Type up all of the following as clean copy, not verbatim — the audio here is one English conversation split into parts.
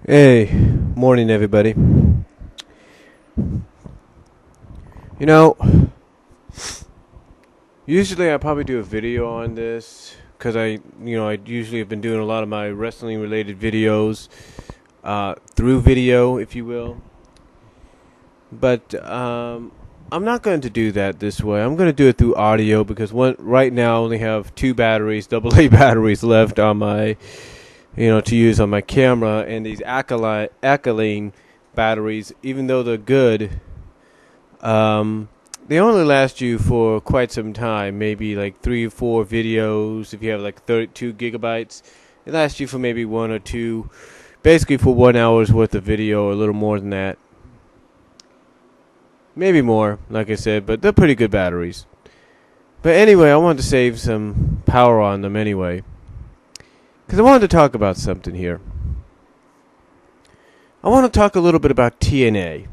Hey, morning everybody. You know, usually I probably do a video on this because I usually have been doing a lot of my wrestling related videos through video, if you will. But I'm not going to do that this way. I'm going to do it through audio because right now I only have two batteries, AA batteries left on my, to use on my camera, and these alkaline batteries, even though they're good, they only last you for quite some time, maybe like 3 or 4 videos. If you have like 32 gigabytes, it lasts you for maybe 1 or 2, basically for 1 hour's worth of video, or a little more than that. Maybe more, like I said, but they're pretty good batteries. But anyway, I wanted to save some power on them anyway, because I wanted to talk about something here. I want to talk a little bit about TNA.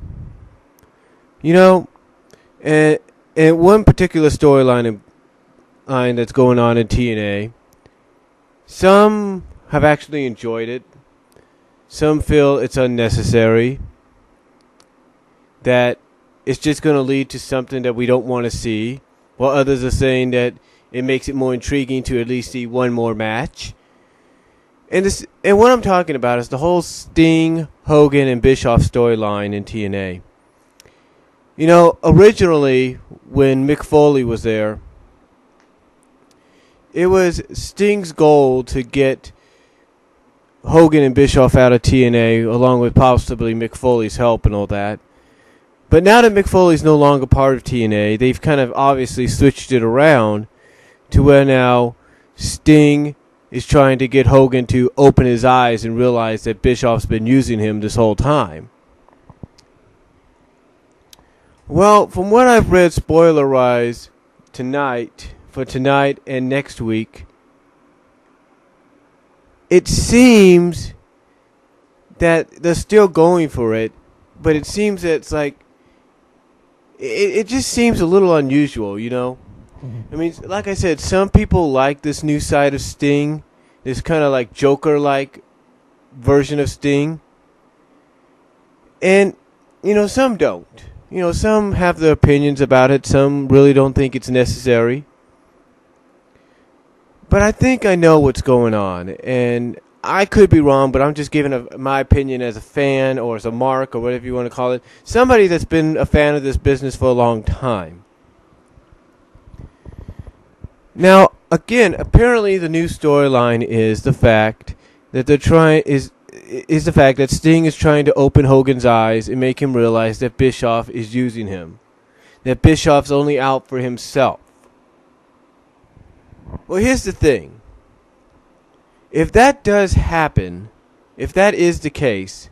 And one particular storyline that's going on in TNA, some have actually enjoyed it. Some feel it's unnecessary, that it's just going to lead to something that we don't want to see, while others are saying that it makes it more intriguing to at least see one more match. And what I'm talking about is the whole Sting, Hogan, and Bischoff storyline in TNA. Originally, when Mick Foley was there, it was Sting's goal to get Hogan and Bischoff out of TNA, along with possibly Mick Foley's help and all that. But now that Mick Foley's no longer part of TNA, they've kind of obviously switched it around to where now Sting is trying to get Hogan to open his eyes and realize that Bischoff's been using him this whole time. Well, from what I've read spoiler-wise for tonight and next week, it seems that they're still going for it, but it seems that it's like, it just seems a little unusual, I mean, like I said, some people like this new side of Sting, this kind of like Joker-like version of Sting. And, some don't. Some have their opinions about it. Some really don't think it's necessary. But I think I know what's going on. And I could be wrong, but I'm just giving my opinion as a fan, or as a mark, or whatever you want to call it. Somebody that's been a fan of this business for a long time. Now, again, apparently the new storyline is the fact that is the fact that Sting is trying to open Hogan's eyes and make him realize that Bischoff is using him. That Bischoff's only out for himself. Well, here's the thing. If that does happen, if that is the case,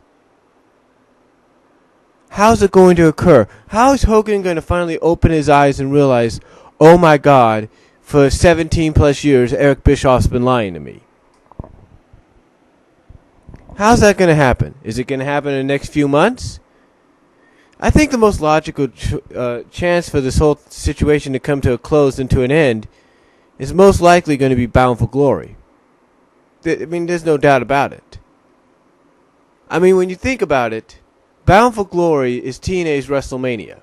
how's it going to occur? How is Hogan going to finally open his eyes and realize, oh my God, for 17 plus years, Eric Bischoff's been lying to me? How's that going to happen? Is it going to happen in the next few months? I think the most logical chance for this whole situation to come to a close and to an end is most likely going to be Bound for Glory. I mean, there's no doubt about it. I mean, when you think about it, Bound for Glory is TNA's WrestleMania.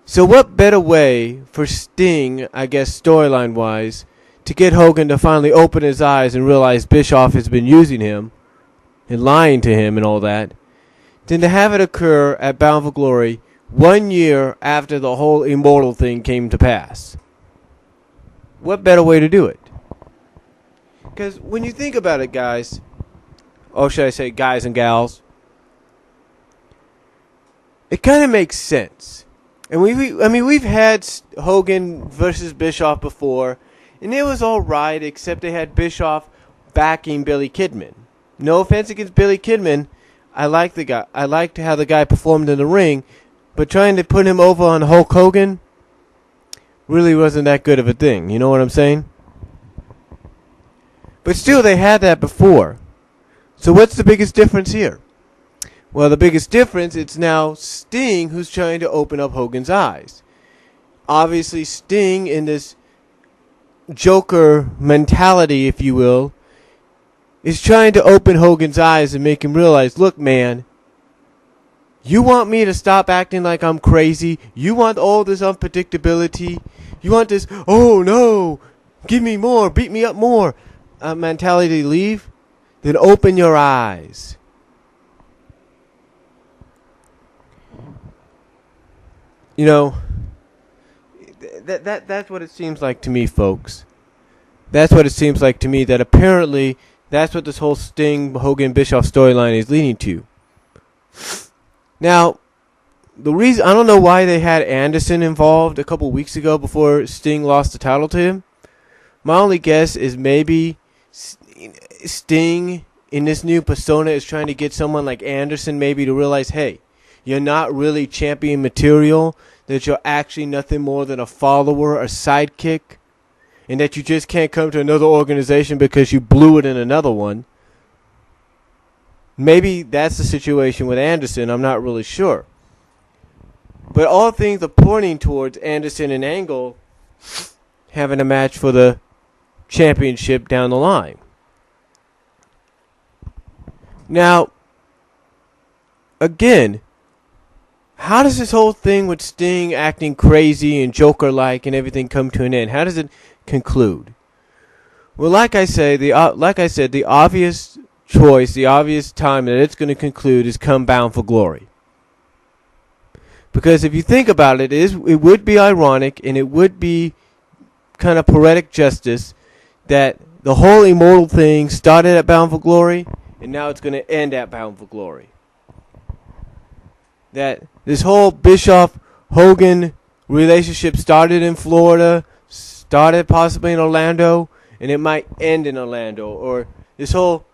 So what better way for Sting, I guess storyline-wise, to get Hogan to finally open his eyes and realize Bischoff has been using him and lying to him and all that, than to have it occur at Bound for Glory 1 year after the whole Immortal thing came to pass? What better way to do it? Because when you think about it, guys, or should I say guys and gals, it kind of makes sense. And we've had Hogan versus Bischoff before, and it was all right, except they had Bischoff backing Billy Kidman. No offense against Billy Kidman, I liked the guy. I liked how the guy performed in the ring, but trying to put him over on Hulk Hogan really wasn't that good of a thing. You know what I'm saying? But still, they had that before. So what's the biggest difference here? Well, the biggest difference, it's now Sting who's trying to open up Hogan's eyes. Obviously, Sting, in this Joker mentality, if you will, is trying to open Hogan's eyes and make him realize, look, man, you want me to stop acting like I'm crazy? You want all this unpredictability? You want this, oh no, give me more, beat me up more mentality to leave? Then open your eyes. You know, that's what it seems like to me, folks. That's what it seems like to me, that apparently that's what this whole Sting, Hogan, Bischoff storyline is leading to. Now, the reason, I don't know why they had Anderson involved a couple weeks ago before Sting lost the title to him. My only guess is maybe Sting in this new persona is trying to get someone like Anderson maybe to realize, hey, you're not really champion material, that you're actually nothing more than a follower, a sidekick, and that you just can't come to another organization because you blew it in another one. Maybe that's the situation with Anderson. I'm not really sure. But all things are pointing towards Anderson and Angle having a match for the championship down the line. Now, again, how does this whole thing with Sting acting crazy and Joker-like and everything come to an end? How does it conclude? Well, like I said, the obvious choice, the obvious time that it's going to conclude is come Bound for Glory. Because if you think about it, it would be ironic and it would be kind of poetic justice that the whole immortal thing started at Bound for Glory and now it's going to end at Bound for Glory. That this whole Bischoff-Hogan relationship started in Florida, started possibly in Orlando, and it might end in Orlando. Or this whole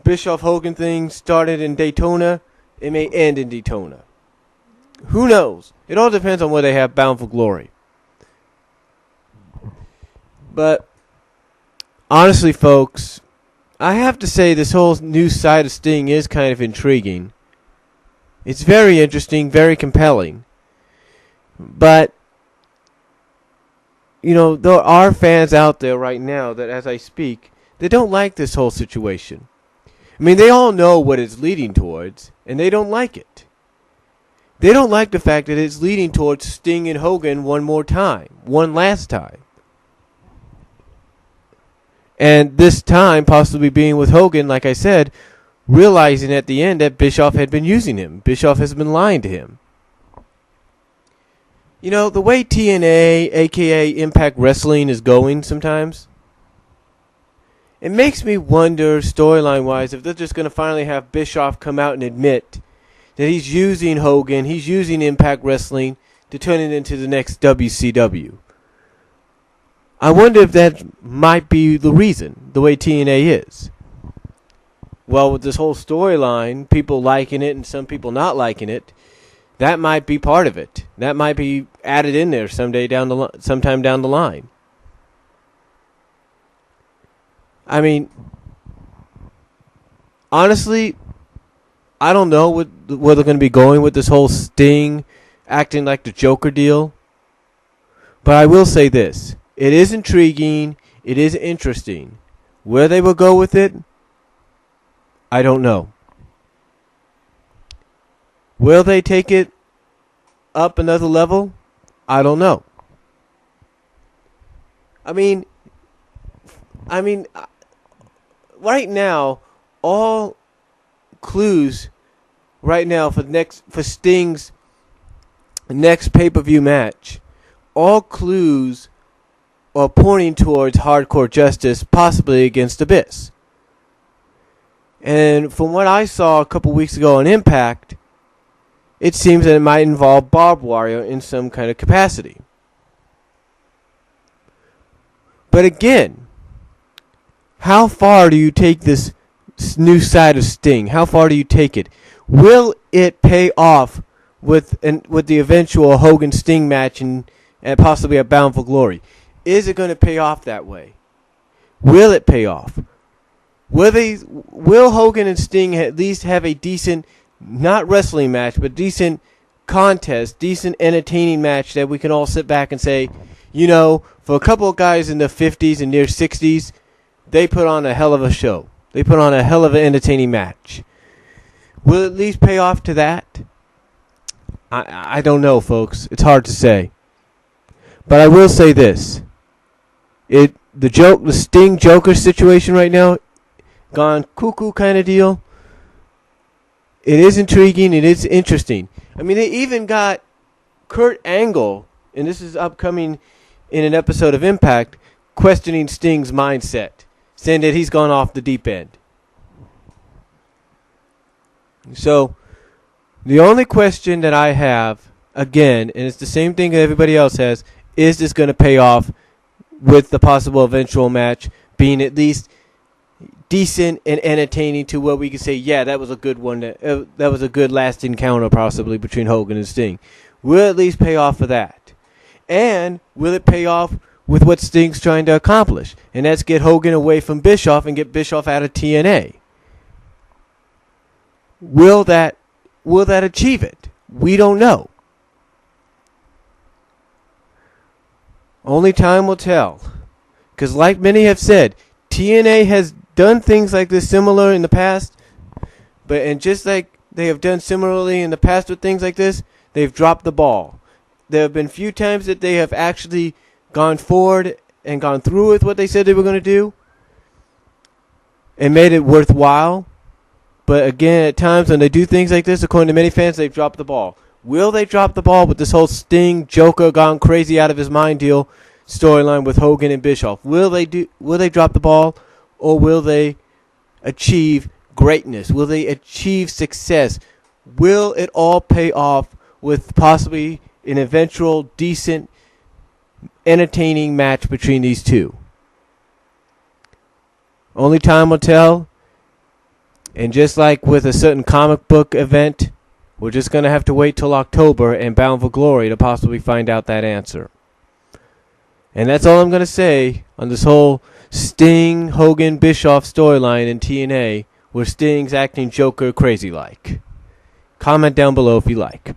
Bischoff-Hogan thing started in Daytona, it may end in Daytona. Who knows? It all depends on where they have Bound for Glory. But honestly, folks, I have to say this whole new side of Sting is kind of intriguing. It's very interesting, very compelling. But, you know, there are fans out there right now that, as I speak, they don't like this whole situation. I mean, they all know what it's leading towards, and they don't like it. They don't like the fact that it's leading towards Sting and Hogan one last time. And this time possibly being with Hogan, like I said, realizing at the end that Bischoff had been using him. Bischoff has been lying to him. You know, the way TNA, aka Impact Wrestling, is going sometimes, it makes me wonder, storyline-wise, if they're just going to finally have Bischoff come out and admit that he's using Hogan, he's using Impact Wrestling to turn it into the next WCW. I wonder if that might be the reason, the way TNA is. Well, with this whole storyline, people liking it and some people not liking it, that might be part of it. That might be added in there sometime down the line. I mean, honestly, I don't know where they're going to be going with this whole Sting acting like the Joker deal. But I will say this. It is intriguing. It is interesting. Where they will go with it, I don't know. Will they take it up another level? I don't know. I mean, right now, all clues right now for Sting's next pay-per-view match, all clues are pointing towards Hardcore Justice, possibly against Abyss. And from what I saw a couple weeks ago on Impact, it seems that it might involve barbed wire in some kind of capacity. But again, how far do you take this new side of Sting? How far do you take it? Will it pay off with the eventual Hogan-Sting match and possibly a Bound for Glory? Is it going to pay off that way? Will it pay off? Will Hogan and Sting at least have a decent, not wrestling match, but decent contest, decent entertaining match that we can all sit back and say, you know, for a couple of guys in the 50s and near 60s, they put on a hell of a show. They put on a hell of an entertaining match. Will it at least pay off to that? I don't know, folks. It's hard to say. But I will say this. The Sting Joker situation right now, gone cuckoo kind of deal. It is intriguing. It is interesting. I mean, they even got Kurt Angle, and this is upcoming in an episode of Impact, questioning Sting's mindset, saying that he's gone off the deep end. So, the only question that I have, again, and it's the same thing that everybody else has, is this going to pay off with the possible eventual match being at least decent and entertaining to what we can say, yeah, that was a good one. That was a good last encounter possibly between Hogan and Sting. Will it at least pay off for that? And will it pay off with what Sting's trying to accomplish? And that's get Hogan away from Bischoff and get Bischoff out of TNA. Will that achieve it? We don't know. Only time will tell. Because like many have said, TNA has done things like this similar in the past. And just like they have done similarly in the past with things like this, they've dropped the ball. There have been few times that they have actually gone forward and gone through with what they said they were going to do and made it worthwhile. But again, at times when they do things like this, according to many fans, they've dropped the ball. Will they drop the ball with this whole Sting Joker gone crazy out of his mind deal storyline with Hogan and Bischoff? Will they drop the ball, or will they achieve greatness? Will they achieve success? Will it all pay off with possibly an eventual decent, entertaining match between these two? Only time will tell. And just like with a certain comic book event, we're just going to have to wait till October and Bound for Glory to possibly find out that answer. And that's all I'm going to say on this whole Sting, Hogan, Bischoff storyline in TNA, where Sting's acting Joker crazy-like. Comment down below if you like.